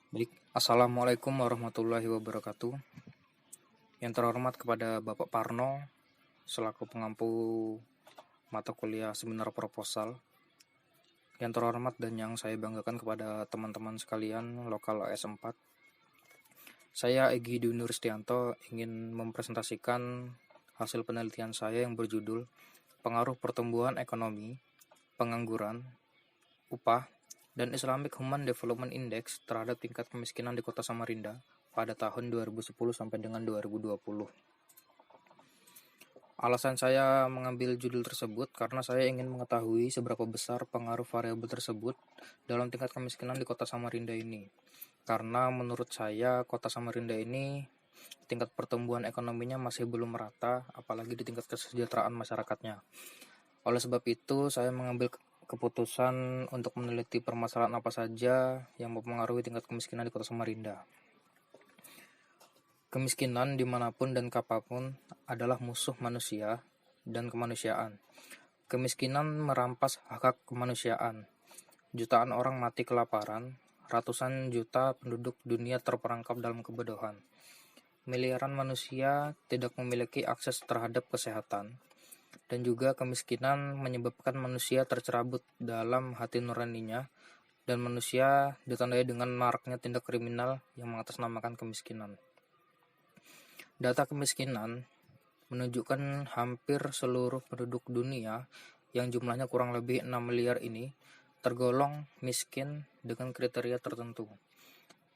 Baik, Assalamualaikum warahmatullahi wabarakatuh. Yang terhormat kepada Bapak Parno selaku pengampu mata kuliah seminar proposal. Yang terhormat dan yang saya banggakan kepada teman-teman sekalian lokal AS4. Saya Egi Dwi Nurstianto ingin mempresentasikan hasil penelitian saya yang berjudul Pengaruh Pertumbuhan Ekonomi, Pengangguran, Upah, dan Islamic Human Development Index terhadap tingkat kemiskinan di Kota Samarinda pada tahun 2010 sampai dengan 2020. Alasan saya mengambil judul tersebut karena saya ingin mengetahui seberapa besar pengaruh variabel tersebut dalam tingkat kemiskinan di Kota Samarinda ini. Karena menurut saya Kota Samarinda ini tingkat pertumbuhan ekonominya masih belum merata, apalagi di tingkat kesejahteraan masyarakatnya. Oleh sebab itu, saya mengambil keputusan untuk meneliti permasalahan apa saja yang mempengaruhi tingkat kemiskinan di Kota Samarinda. Kemiskinan dimanapun dan kapanpun adalah musuh manusia dan kemanusiaan. Kemiskinan merampas hak kemanusiaan. Jutaan orang mati kelaparan, ratusan juta penduduk dunia terperangkap dalam kebodohan. Miliaran manusia tidak memiliki akses terhadap kesehatan. Dan juga kemiskinan menyebabkan manusia tercerabut dalam hati nuraninya dan manusia ditandai dengan maraknya tindak kriminal yang mengatasnamakan kemiskinan. Data kemiskinan menunjukkan hampir seluruh penduduk dunia yang jumlahnya kurang lebih 6 miliar ini tergolong miskin dengan kriteria tertentu.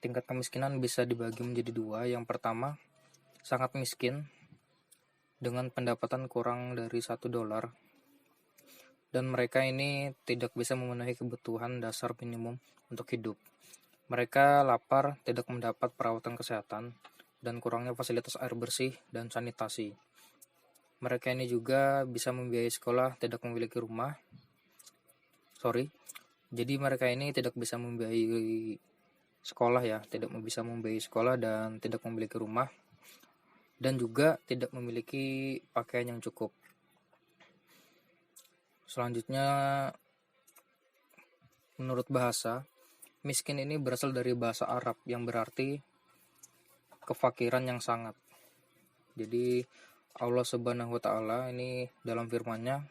Tingkat kemiskinan bisa dibagi menjadi dua. Yang pertama, sangat miskin dengan pendapatan kurang dari $1 dan mereka ini tidak bisa memenuhi kebutuhan dasar minimum untuk hidup. Mereka lapar, tidak mendapat perawatan kesehatan, dan kurangnya fasilitas air bersih dan sanitasi. Mereka ini juga bisa membiayai sekolah, tidak memiliki rumah. Jadi mereka ini tidak bisa membiayai sekolah ya, tidak bisa membiayai sekolah dan tidak memiliki rumah, dan juga tidak memiliki pakaian yang cukup. Selanjutnya, menurut bahasa, miskin ini berasal dari bahasa Arab yang berarti kefakiran yang sangat. Jadi Allah Subhanahu wa taala ini dalam firman-Nya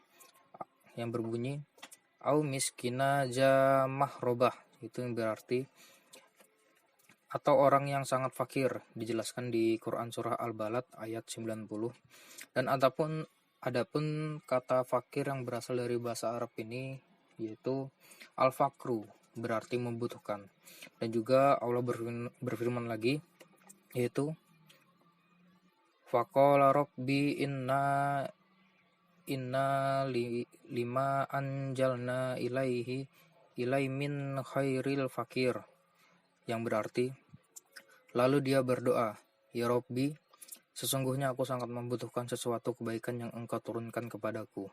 yang berbunyi au miskina jamah robah, itu yang berarti atau orang yang sangat fakir, dijelaskan di Quran surah Al-Balad ayat 90. Dan adapun kata fakir yang berasal dari bahasa Arab ini yaitu al-fakru, berarti membutuhkan. Dan juga Allah berfirman lagi yaitu faqala rabbi inna lima anjalna ilai min khairil fakir, yang berarti lalu dia berdoa, ya Rabbi, sesungguhnya aku sangat membutuhkan sesuatu kebaikan yang Engkau turunkan kepadaku.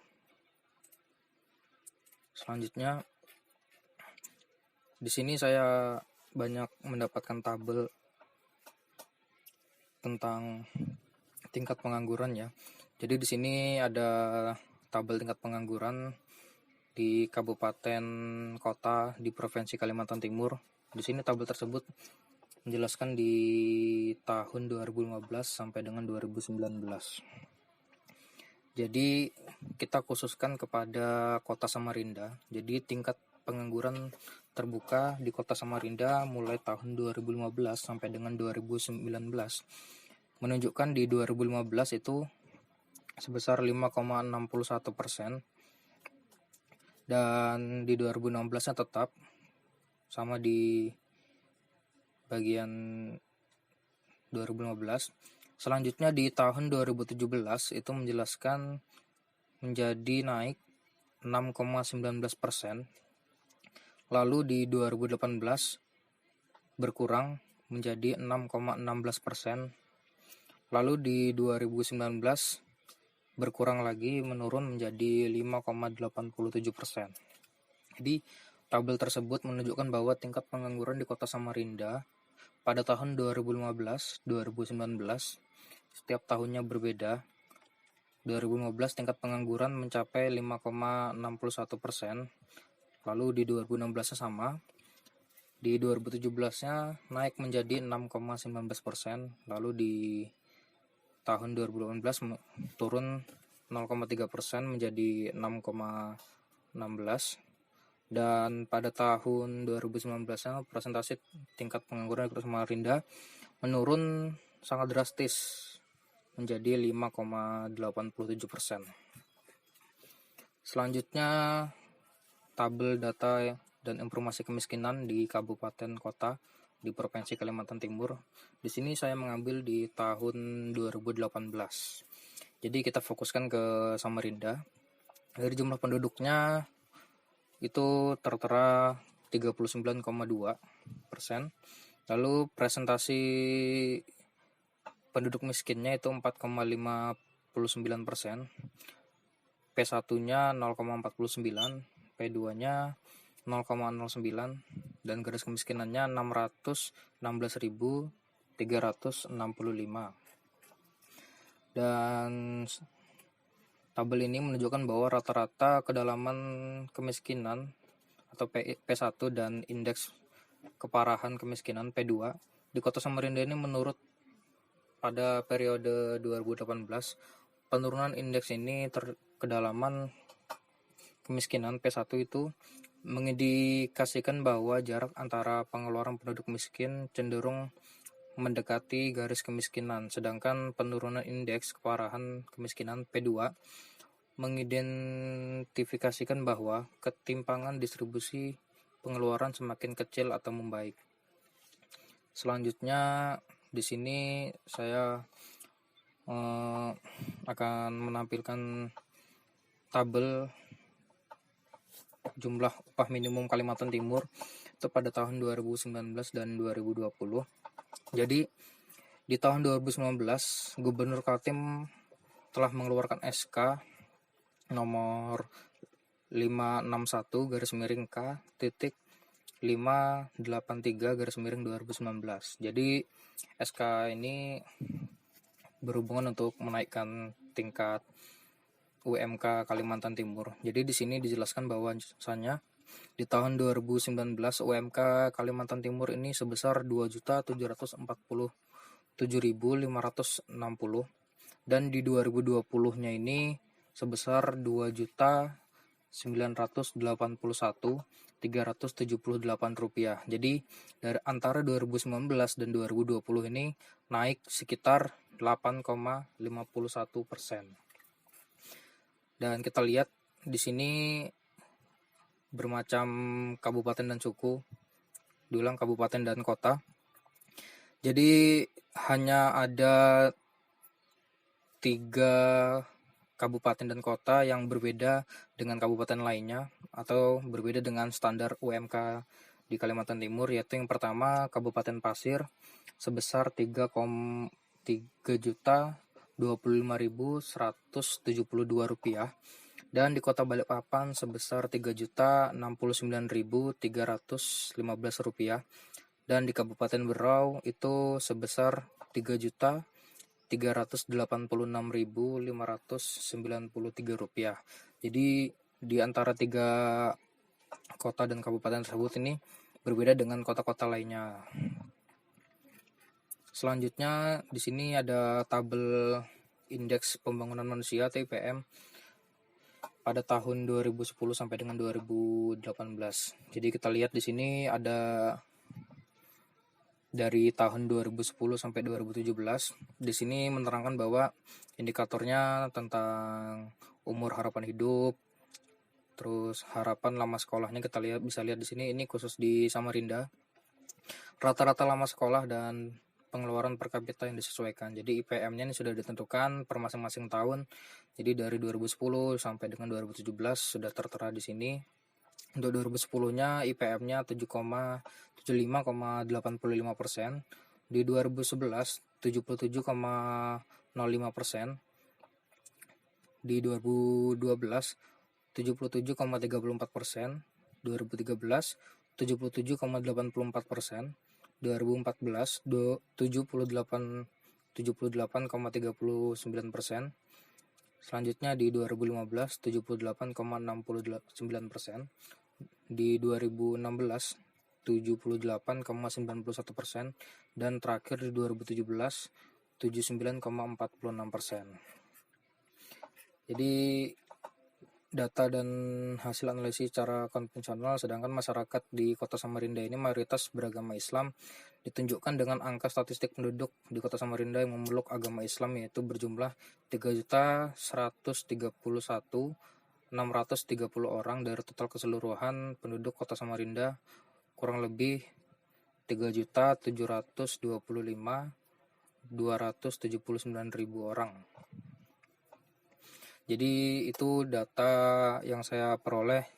Selanjutnya, di sini saya banyak mendapatkan tabel tentang tingkat pengangguran ya. Jadi di sini ada tabel tingkat pengangguran di kabupaten kota di Provinsi Kalimantan Timur. Di sini tabel tersebut menjelaskan di tahun 2015 sampai dengan 2019. Jadi kita khususkan kepada Kota Samarinda. Jadi tingkat pengangguran terbuka di Kota Samarinda mulai tahun 2015 sampai dengan 2019 menunjukkan di 2015 itu sebesar 5,61%, dan di 2016-nya tetap sama di bagian 2015. Selanjutnya di tahun 2017 itu menjelaskan menjadi naik 6,19%. Lalu di 2018 berkurang menjadi 6,16%. Lalu di 2019 berkurang lagi, menurun menjadi 5,87%. Jadi tabel tersebut menunjukkan bahwa tingkat pengangguran di Kota Samarinda pada tahun 2015, 2019 setiap tahunnya berbeda. 2015 tingkat pengangguran mencapai 5,61%. Lalu di 2016 sama. Di 2017-nya naik menjadi 6,19%, lalu di tahun 2018 turun 0,3% menjadi 6,16, dan pada tahun 2019-nya presentasi tingkat pengangguran di Samarinda menurun sangat drastis menjadi 5,87%. Selanjutnya, tabel data dan informasi kemiskinan di kabupaten kota di Provinsi Kalimantan Timur. Di sini saya mengambil di tahun 2018. Jadi kita fokuskan ke Samarinda. Dari jumlah penduduknya itu tertera 39,2%. Lalu presentasi penduduk miskinnya itu 4,59%. P1-nya 0,49, P2-nya 0,09, dan garis kemiskinannya 616.365. Dan tabel ini menunjukkan bahwa rata-rata kedalaman kemiskinan atau P1 dan indeks keparahan kemiskinan P2 di Kota Samarinda ini menurut pada periode 2018. Penurunan indeks ini kedalaman kemiskinan P1 itu mengindikasikan bahwa jarak antara pengeluaran penduduk miskin cenderung mendekati garis kemiskinan, sedangkan penurunan indeks keparahan kemiskinan P2 mengidentifikasikan bahwa ketimpangan distribusi pengeluaran semakin kecil atau membaik. Selanjutnya di sini saya akan menampilkan tabel jumlah upah minimum Kalimantan Timur itu pada tahun 2019 dan 2020. Jadi di tahun 2019 Gubernur Kaltim telah mengeluarkan SK nomor 561/K titik 583/2019. Jadi SK ini berhubungan untuk menaikkan tingkat UMK Kalimantan Timur. Jadi di sini dijelaskan bahwasanya di tahun 2019 UMK Kalimantan Timur ini sebesar 2.747.560, dan di 2020-nya ini sebesar 2.981.378 rupiah. Jadi dari antara 2019 dan 2020 ini naik sekitar 8,51%. Dan kita lihat di sini bermacam kabupaten dan suku, diulang kabupaten dan kota. Jadi hanya ada 3 kabupaten dan kota yang berbeda dengan kabupaten lainnya atau berbeda dengan standar UMK di Kalimantan Timur, yaitu yang pertama Kabupaten Pasir sebesar 3,25.172 rupiah, dan di Kota Balikpapan sebesar 3.069.315 rupiah, dan di Kabupaten Berau itu sebesar 3.386.593 rupiah. Jadi di antara 3 kota dan kabupaten tersebut ini berbeda dengan kota-kota lainnya. Selanjutnya di sini ada tabel indeks pembangunan manusia atau IPM pada tahun 2010 sampai dengan 2018. Jadi kita lihat di sini ada dari tahun 2010 sampai 2017. Di sini menerangkan bahwa indikatornya tentang umur harapan hidup, terus harapan lama sekolahnya kita bisa lihat di sini, ini khusus di Samarinda. Rata-rata lama sekolah dan pengeluaran per kapita yang disesuaikan. Jadi IPM-nya ini sudah ditentukan per masing-masing tahun. Jadi dari 2010 sampai dengan 2017 sudah tertera di sini. Untuk 2010-nya IPM-nya 75,85%. Di 2011 77,05%. Di 2012 77,34%. 2013 77,84%. 2014 78,39%. Selanjutnya di 2015 78,69%. Di 2016 78,91%, dan terakhir di 2017 79,46%. Jadi data dan hasil analisis secara konvensional, sedangkan masyarakat di Kota Samarinda ini mayoritas beragama Islam, ditunjukkan dengan angka statistik penduduk di Kota Samarinda yang memeluk agama Islam yaitu berjumlah 3.131.630 orang dari total keseluruhan penduduk Kota Samarinda kurang lebih 3.725.279.000 orang. Jadi itu data yang saya peroleh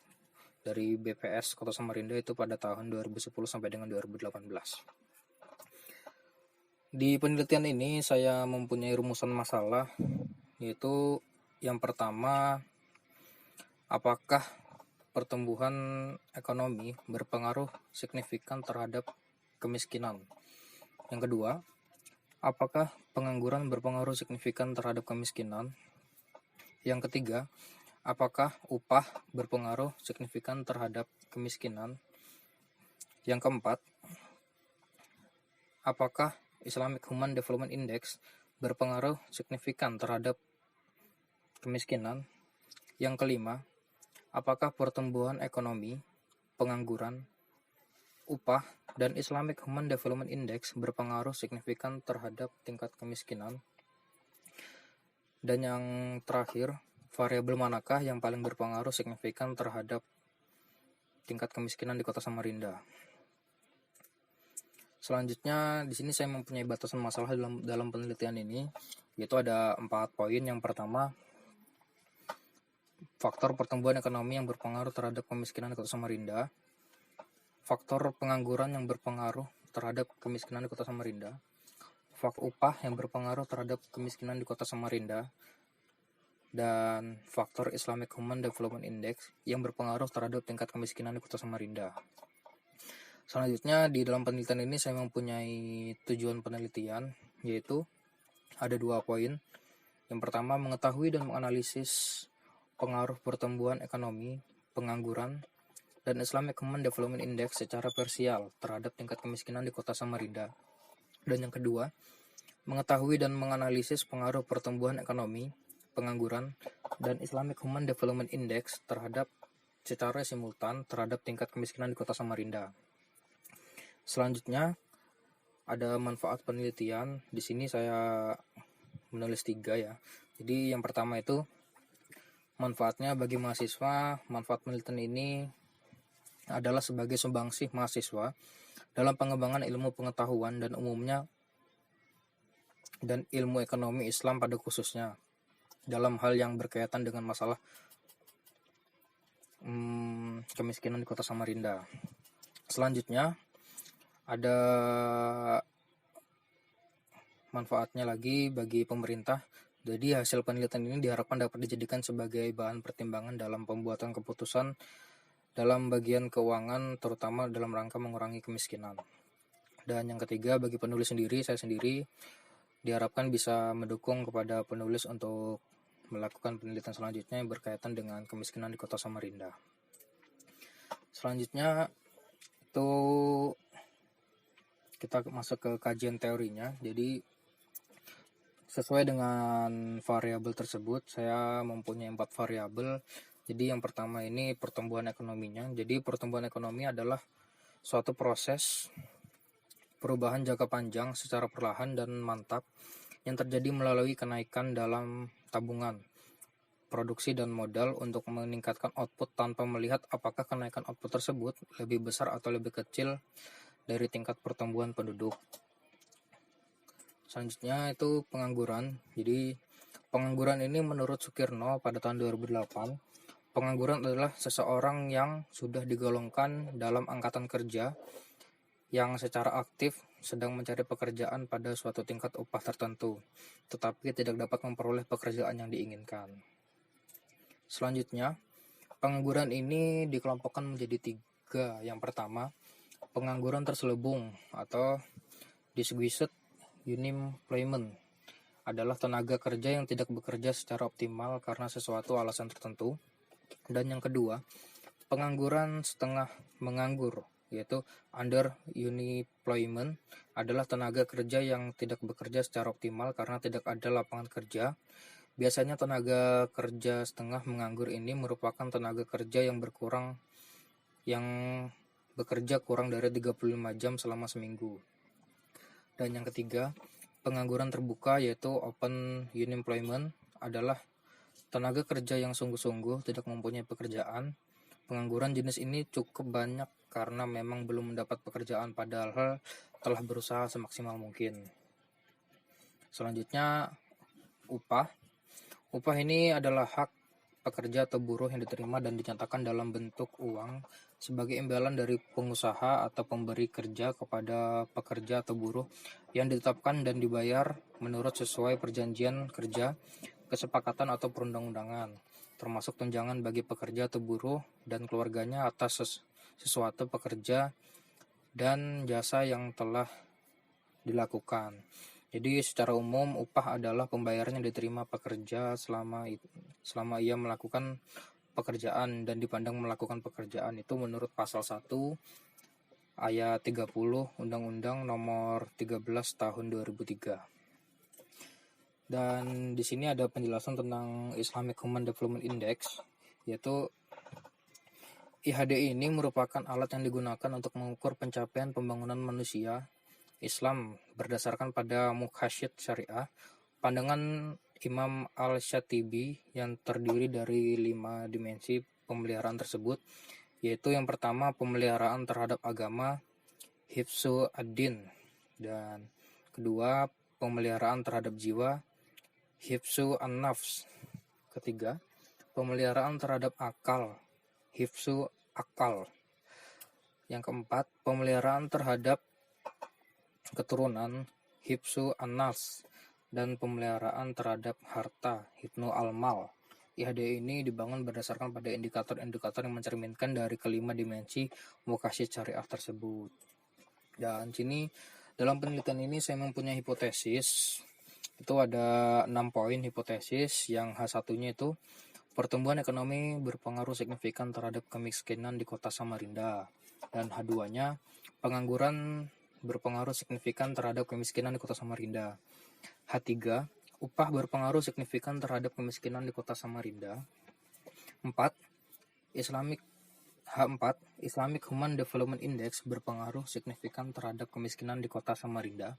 dari BPS Kota Samarinda itu pada tahun 2010 sampai dengan 2018. Di penelitian ini saya mempunyai rumusan masalah, yaitu yang pertama, apakah pertumbuhan ekonomi berpengaruh signifikan terhadap kemiskinan? Yang kedua, apakah pengangguran berpengaruh signifikan terhadap kemiskinan? Yang ketiga, apakah upah berpengaruh signifikan terhadap kemiskinan? Yang keempat, apakah Islamic Human Development Index berpengaruh signifikan terhadap kemiskinan? Yang kelima, apakah pertumbuhan ekonomi, pengangguran, upah, dan Islamic Human Development Index berpengaruh signifikan terhadap tingkat kemiskinan? Dan yang terakhir, variabel manakah yang paling berpengaruh signifikan terhadap tingkat kemiskinan di Kota Samarinda? Selanjutnya, di sini saya mempunyai batasan masalah dalam penelitian ini, yaitu ada 4 poin. Yang pertama, faktor pertumbuhan ekonomi yang berpengaruh terhadap kemiskinan di Kota Samarinda, faktor pengangguran yang berpengaruh terhadap kemiskinan di Kota Samarinda, faktor upah yang berpengaruh terhadap kemiskinan di Kota Samarinda, dan faktor Islamic Human Development Index yang berpengaruh terhadap tingkat kemiskinan di Kota Samarinda. Selanjutnya, di dalam penelitian ini saya mempunyai tujuan penelitian, yaitu ada 2 poin. Yang pertama, mengetahui dan menganalisis pengaruh pertumbuhan ekonomi, pengangguran, dan Islamic Human Development Index secara parsial terhadap tingkat kemiskinan di Kota Samarinda. Dan yang kedua, mengetahui dan menganalisis pengaruh pertumbuhan ekonomi, pengangguran, dan Islamic Human Development Index secara simultan terhadap tingkat kemiskinan di Kota Samarinda. Selanjutnya, ada manfaat penelitian. Di sini saya menulis 3 ya. Jadi yang pertama itu manfaatnya bagi mahasiswa. Manfaat penelitian ini adalah sebagai sumbangsih mahasiswa dalam pengembangan ilmu pengetahuan dan umumnya dan ilmu ekonomi Islam pada khususnya dalam hal yang berkaitan dengan masalah kemiskinan di Kota Samarinda. Selanjutnya ada manfaatnya lagi bagi pemerintah. Jadi hasil penelitian ini diharapkan dapat dijadikan sebagai bahan pertimbangan dalam pembuatan keputusan dalam bagian keuangan, terutama dalam rangka mengurangi kemiskinan. Dan yang ketiga, bagi penulis sendiri, saya sendiri diharapkan bisa mendukung kepada penulis untuk melakukan penelitian selanjutnya yang berkaitan dengan kemiskinan di Kota Samarinda. Selanjutnya itu kita masuk ke kajian teorinya. Jadi sesuai dengan variabel tersebut, saya mempunyai 4 variabel. Jadi yang pertama ini pertumbuhan ekonominya. Jadi pertumbuhan ekonomi adalah suatu proses perubahan jangka panjang secara perlahan dan mantap yang terjadi melalui kenaikan dalam tabungan, produksi dan modal untuk meningkatkan output tanpa melihat apakah kenaikan output tersebut lebih besar atau lebih kecil dari tingkat pertumbuhan penduduk. Selanjutnya itu pengangguran. Jadi pengangguran ini menurut Sukirno pada tahun 2008, pengangguran adalah seseorang yang sudah digolongkan dalam angkatan kerja yang secara aktif sedang mencari pekerjaan pada suatu tingkat upah tertentu, tetapi tidak dapat memperoleh pekerjaan yang diinginkan. Selanjutnya, pengangguran ini dikelompokkan menjadi 3. Yang pertama, pengangguran terselubung atau disguised unemployment adalah tenaga kerja yang tidak bekerja secara optimal karena sesuatu alasan tertentu. Dan yang kedua, pengangguran setengah menganggur yaitu underemployment adalah tenaga kerja yang tidak bekerja secara optimal karena tidak ada lapangan kerja. Biasanya tenaga kerja setengah menganggur ini merupakan tenaga kerja yang bekerja kurang dari 35 jam selama seminggu. Dan yang ketiga, pengangguran terbuka yaitu open unemployment adalah tenaga kerja yang sungguh-sungguh tidak mempunyai pekerjaan. Pengangguran jenis ini cukup banyak karena memang belum mendapat pekerjaan padahal telah berusaha semaksimal mungkin. Selanjutnya, upah. Upah ini adalah hak pekerja atau buruh yang diterima dan dinyatakan dalam bentuk uang sebagai imbalan dari pengusaha atau pemberi kerja kepada pekerja atau buruh yang ditetapkan dan dibayar menurut sesuai perjanjian kerja, kesepakatan atau perundang-undangan, termasuk tunjangan bagi pekerja atau buruh dan keluarganya atas sesuatu pekerja dan jasa yang telah dilakukan. Jadi secara umum upah adalah pembayaran yang diterima pekerja selama ia melakukan pekerjaan dan dipandang melakukan pekerjaan itu menurut pasal 1 ayat 30 Undang-Undang Nomor 13 Tahun 2003. Dan di sini ada penjelasan tentang Islamic Human Development Index, yaitu IHDI ini merupakan alat yang digunakan untuk mengukur pencapaian pembangunan manusia Islam berdasarkan pada muqasyid syariah. Pandangan Imam Al-Syatibi yang terdiri dari 5 dimensi pemeliharaan tersebut, yaitu yang pertama pemeliharaan terhadap agama, hifzu ad-din, dan kedua pemeliharaan terhadap jiwa, hifzu an-nafs, ketiga pemeliharaan terhadap akal, hifzu akal, yang keempat pemeliharaan terhadap keturunan, hifzu an-nas, dan pemeliharaan terhadap harta, hifnu al-mal. IHDI ini dibangun berdasarkan pada indikator-indikator yang mencerminkan dari kelima dimensi muqasyid syariah tersebut. Dan sini dalam penelitian ini saya mempunyai hipotesis. Itu ada 6 poin hipotesis. Yang H1-nya itu pertumbuhan ekonomi berpengaruh signifikan terhadap kemiskinan di kota Samarinda. Dan H2-nya pengangguran berpengaruh signifikan terhadap kemiskinan di kota Samarinda. H3, upah berpengaruh signifikan terhadap kemiskinan di kota Samarinda. 4, Islamic Human Development Index berpengaruh signifikan terhadap kemiskinan di kota Samarinda.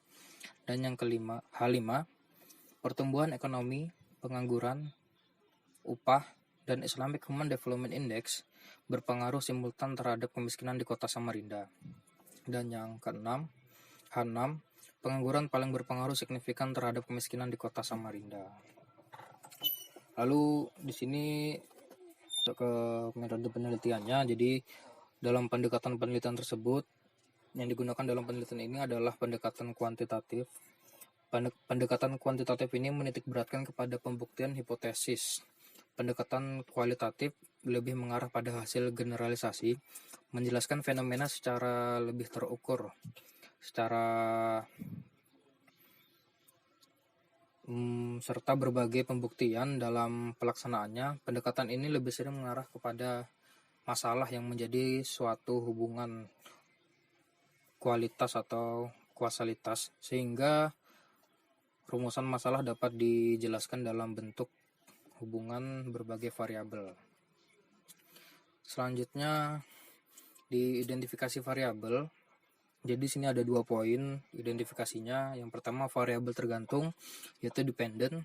Dan yang kelima, H5, pertumbuhan ekonomi, pengangguran, upah, dan Islamic Human Development Index berpengaruh simultan terhadap kemiskinan di kota Samarinda. Dan yang keenam, H6, pengangguran paling berpengaruh signifikan terhadap kemiskinan di kota Samarinda. Lalu di sini ke metode penelitiannya. Jadi dalam pendekatan penelitian tersebut yang digunakan dalam penelitian ini adalah pendekatan kuantitatif. Pendekatan kuantitatif ini menitikberatkan kepada pembuktian hipotesis. Pendekatan kualitatif lebih mengarah pada hasil generalisasi, menjelaskan fenomena secara lebih terukur, serta berbagai pembuktian dalam pelaksanaannya. Pendekatan ini lebih sering mengarah kepada masalah yang menjadi suatu hubungan kualitas atau kuasalitas, sehingga rumusan masalah dapat dijelaskan dalam bentuk hubungan berbagai variabel. Selanjutnya di identifikasi variabel. Jadi sini ada 2 poin identifikasinya. Yang pertama variabel tergantung, yaitu dependent.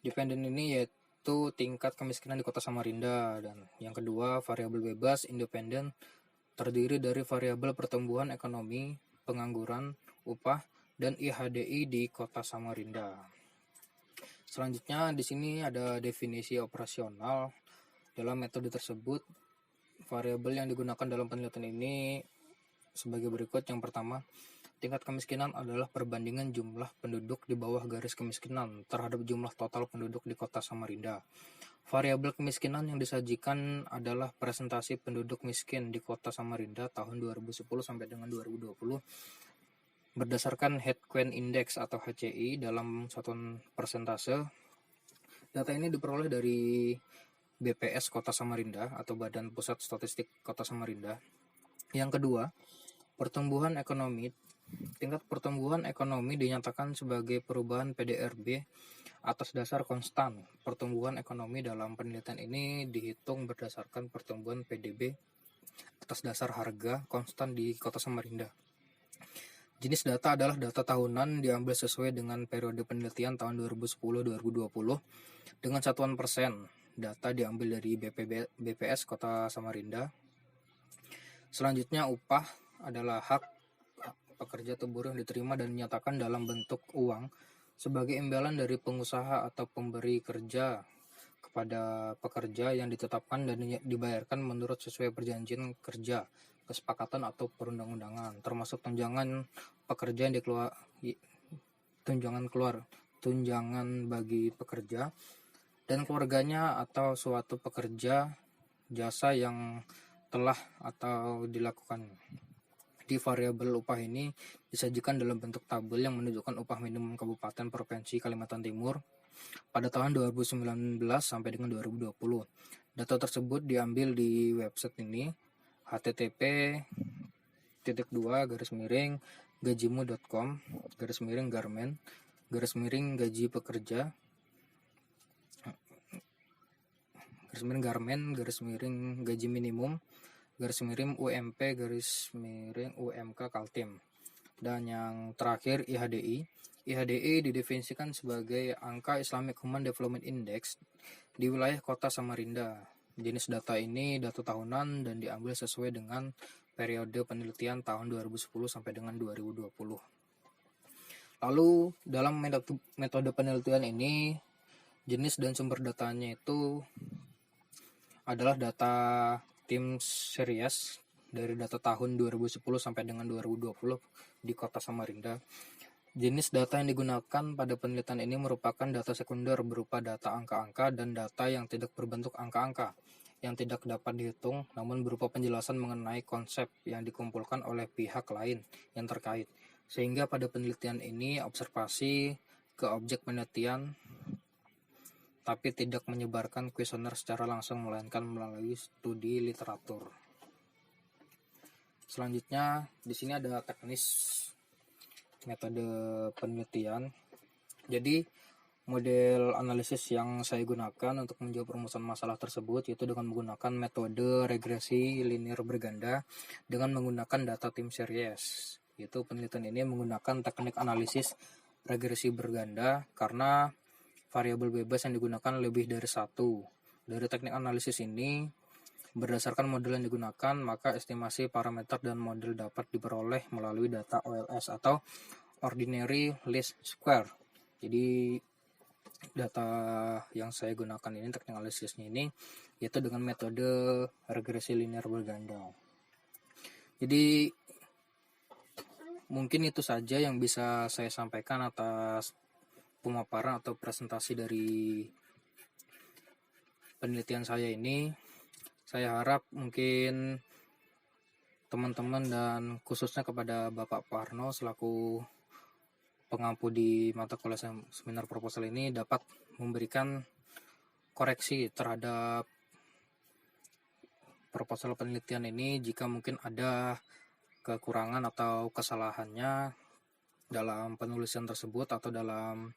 Dependent ini yaitu tingkat kemiskinan di kota Samarinda. Dan yang kedua variabel bebas independen, terdiri dari variabel pertumbuhan ekonomi, pengangguran, upah, dan IHDI di kota Samarinda. Selanjutnya di sini ada definisi operasional. Dalam metode tersebut, variabel yang digunakan dalam penelitian ini sebagai berikut. Yang pertama, tingkat kemiskinan adalah perbandingan jumlah penduduk di bawah garis kemiskinan terhadap jumlah total penduduk di kota Samarinda. Variabel kemiskinan yang disajikan adalah presentasi penduduk miskin di kota Samarinda tahun 2010 sampai dengan 2020 berdasarkan Headcount Index atau HCI dalam satuan persentase. Data ini diperoleh dari BPS Kota Samarinda atau Badan Pusat Statistik Kota Samarinda. Yang kedua, pertumbuhan ekonomi. Tingkat pertumbuhan ekonomi dinyatakan sebagai perubahan PDRB atas dasar konstan. Pertumbuhan ekonomi dalam penelitian ini dihitung berdasarkan pertumbuhan PDB atas dasar harga konstan di Kota Samarinda. Jenis data adalah data tahunan diambil sesuai dengan periode penelitian tahun 2010-2020 dengan satuan persen. Data diambil dari BPS Kota Samarinda. Selanjutnya, upah adalah hak pekerja atau buruh yang diterima dan dinyatakan dalam bentuk uang sebagai imbalan dari pengusaha atau pemberi kerja kepada pekerja yang ditetapkan dan dibayarkan menurut sesuai perjanjian kerja, kesepakatan atau perundang-undangan, termasuk tunjangan pekerja yang tunjangan bagi pekerja dan keluarganya atau suatu pekerja jasa yang telah atau dilakukan. Di variabel upah ini disajikan dalam bentuk tabel yang menunjukkan upah minimum kabupaten provinsi Kalimantan Timur pada tahun 2019 sampai dengan 2020. Data tersebut diambil di website ini http://gajimu.com/garmen/gaji pekerja _gaji minimum _UMP_UMK Kaltim. Dan yang terakhir IHDI. IHDI didefinisikan sebagai Angka Islamic Human Development Index di wilayah Kota Samarinda. Jenis data ini data tahunan dan diambil sesuai dengan periode penelitian tahun 2010 sampai dengan 2020. Lalu dalam metode penelitian ini jenis dan sumber datanya itu adalah data tim series dari data tahun 2010 sampai dengan 2020 di Kota Samarinda. Jenis data yang digunakan pada penelitian ini merupakan data sekunder berupa data angka-angka dan data yang tidak berbentuk angka-angka yang tidak dapat dihitung, namun berupa penjelasan mengenai konsep yang dikumpulkan oleh pihak lain yang terkait. Sehingga pada penelitian ini observasi ke objek penelitian tapi tidak menyebarkan kuesioner secara langsung, melainkan melalui studi literatur. Selanjutnya, di sini ada teknis metode penelitian. Jadi, model analisis yang saya gunakan untuk menjawab rumusan masalah tersebut yaitu dengan menggunakan metode regresi linear berganda dengan menggunakan data tim series. Yaitu penelitian ini menggunakan teknik analisis regresi berganda karena variabel bebas yang digunakan lebih dari satu. Dari teknik analisis ini, berdasarkan model yang digunakan, maka estimasi parameter dan model dapat diperoleh melalui data OLS atau Ordinary Least Square. Jadi, data yang saya gunakan ini, teknik analisisnya ini, yaitu dengan metode regresi linear berganda. Jadi, mungkin itu saja yang bisa saya sampaikan atas pemaparan atau presentasi dari penelitian saya ini. Saya harap mungkin teman-teman dan khususnya kepada Bapak Parno selaku pengampu di mata kuliah seminar proposal ini dapat memberikan koreksi terhadap proposal penelitian ini jika mungkin ada kekurangan atau kesalahannya dalam penulisan tersebut atau dalam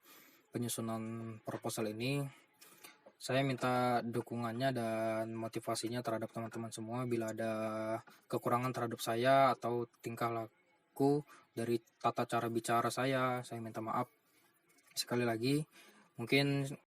penyusunan proposal ini. Saya minta dukungannya dan motivasinya terhadap teman-teman semua. Bila ada kekurangan terhadap saya atau tingkah laku dari tata cara bicara saya minta maaf. Sekali lagi, mungkin